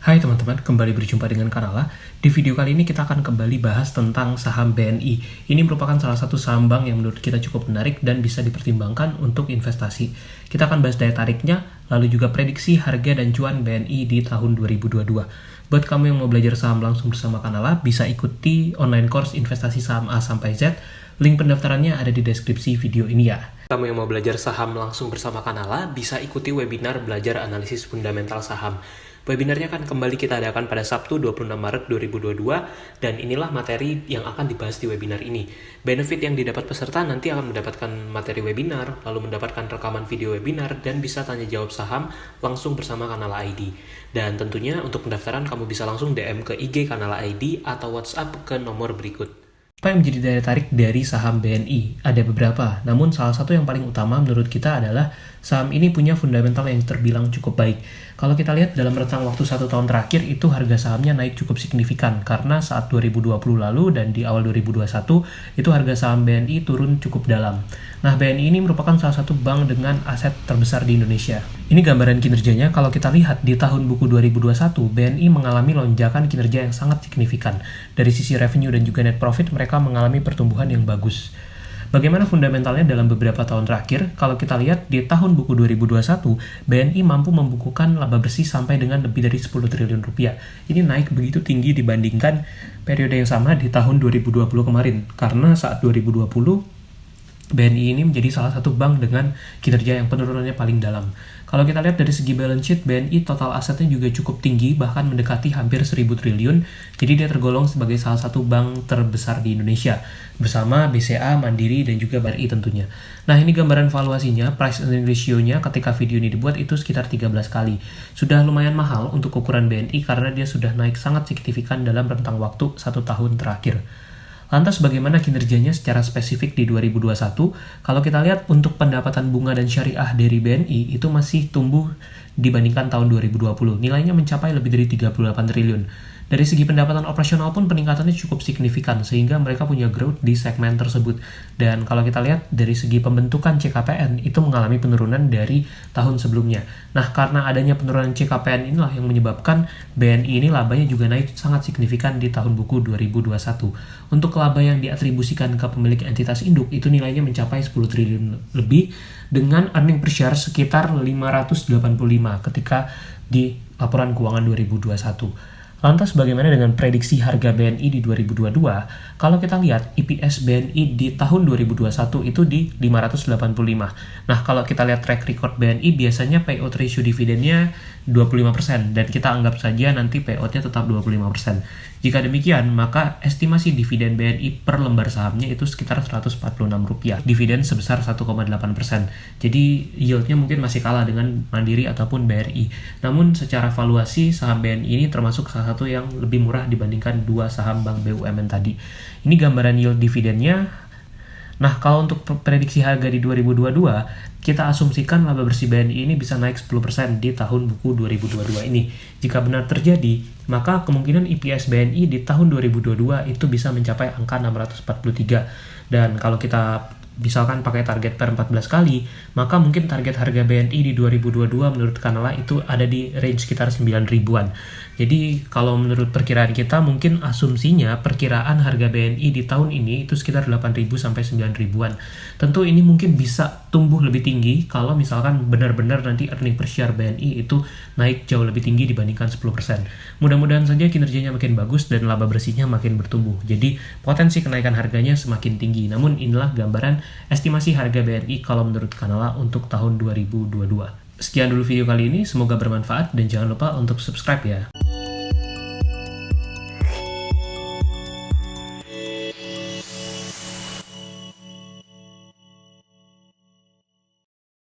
Hai teman-teman, kembali berjumpa dengan Kanala. Di video kali ini kita akan kembali bahas tentang saham BNI. Ini merupakan salah satu saham bank yang menurut kita cukup menarik dan bisa dipertimbangkan untuk investasi. Kita akan bahas daya tariknya, lalu juga prediksi harga dan cuan BNI di tahun 2022. Buat kamu yang mau belajar saham langsung bersama Kanala, bisa ikuti online course investasi saham A sampai Z. Link pendaftarannya ada di deskripsi video ini ya. Kamu yang mau belajar saham langsung bersama Kanala, bisa ikuti webinar belajar analisis fundamental saham. Webinarnya akan kembali kita adakan pada Sabtu 26 Maret 2022 dan inilah materi yang akan dibahas di webinar ini. Benefit yang didapat peserta nanti akan mendapatkan materi webinar, lalu mendapatkan rekaman video webinar dan bisa tanya jawab saham langsung bersama Kanala ID. Dan tentunya untuk pendaftaran kamu bisa langsung DM ke IG Kanala ID atau WhatsApp ke nomor berikut. Apa yang menjadi daya tarik dari saham BNI? Ada beberapa, namun salah satu yang paling utama menurut kita adalah saham ini punya fundamental yang terbilang cukup baik. Kalau kita lihat dalam rentang waktu 1 tahun terakhir itu harga sahamnya naik cukup signifikan karena saat 2020 lalu dan di awal 2021 itu harga saham BNI turun cukup dalam. Nah, BNI ini merupakan salah satu bank dengan aset terbesar di Indonesia. Ini gambaran kinerjanya. Kalau kita lihat di tahun buku 2021, BNI mengalami lonjakan kinerja yang sangat signifikan. Dari sisi revenue dan juga net profit mereka mengalami pertumbuhan yang bagus. Bagaimana fundamentalnya dalam beberapa tahun terakhir? Kalau kita lihat di tahun buku 2021, BNI mampu membukukan laba bersih sampai dengan lebih dari 10 triliun rupiah. Ini naik begitu tinggi dibandingkan periode yang sama di tahun 2020 kemarin. Karena saat 2020, BNI ini menjadi salah satu bank dengan kinerja yang penurunannya paling dalam. Kalau kita lihat dari segi balance sheet, BNI total asetnya juga cukup tinggi, bahkan mendekati hampir 1.000 triliun. Jadi dia tergolong sebagai salah satu bank terbesar di Indonesia, bersama BCA, Mandiri, dan juga BRI tentunya. Nah, ini gambaran valuasinya, price earning ratio-nya ketika video ini dibuat itu sekitar 13 kali. Sudah lumayan mahal untuk ukuran BNI karena dia sudah naik sangat signifikan dalam rentang waktu 1 tahun terakhir. Lantas bagaimana kinerjanya secara spesifik di 2021? Kalau kita lihat untuk pendapatan bunga dan syariah dari BNI itu masih tumbuh dibandingkan tahun 2020. Nilainya mencapai lebih dari 38 triliun. Dari segi pendapatan operasional pun peningkatannya cukup signifikan sehingga mereka punya growth di segmen tersebut. Dan kalau kita lihat dari segi pembentukan CKPN itu mengalami penurunan dari tahun sebelumnya. Nah, karena adanya penurunan CKPN inilah yang menyebabkan BNI ini labanya juga naik sangat signifikan di tahun buku 2021. Untuk laba yang diatribusikan ke pemilik entitas induk itu nilainya mencapai 10 triliun lebih dengan earning per share sekitar 585 ketika di laporan keuangan 2021. Lantas bagaimana dengan prediksi harga BNI di 2022? Kalau kita lihat EPS BNI di tahun 2021 itu di 585. Nah, kalau kita lihat track record BNI biasanya payout ratio dividennya 25% dan kita anggap saja nanti payoutnya tetap 25%. Jika demikian, maka estimasi dividen BNI per lembar sahamnya itu sekitar Rp146. Dividen sebesar 1,8%. Jadi yieldnya mungkin masih kalah dengan Mandiri ataupun BRI. Namun secara valuasi saham BNI ini termasuk salah satu yang lebih murah dibandingkan dua saham bank BUMN tadi. Ini gambaran yield dividennya. Nah, kalau untuk prediksi harga di 2022, kita asumsikan laba bersih BNI ini bisa naik 10% di tahun buku 2022 ini. Jika benar terjadi, maka kemungkinan EPS BNI di tahun 2022 itu bisa mencapai angka 643. Dan kalau kita misalkan pakai target per 14 kali, maka mungkin target harga BNI di 2022 menurut Kanala itu ada di range sekitar 9 ribuan. Jadi kalau menurut perkiraan kita mungkin asumsinya perkiraan harga BNI di tahun ini itu sekitar 8.000 sampai 9 ribuan. Tentu ini mungkin bisa tumbuh lebih tinggi kalau misalkan benar-benar nanti earning per share BNI itu naik jauh lebih tinggi dibandingkan 10%. Mudah-mudahan saja kinerjanya makin bagus dan laba bersihnya makin bertumbuh. Jadi potensi kenaikan harganya semakin tinggi. Namun inilah gambaran estimasi harga BNI kalau menurut Kanala untuk tahun 2022. Sekian dulu video kali ini, semoga bermanfaat dan jangan lupa untuk subscribe ya.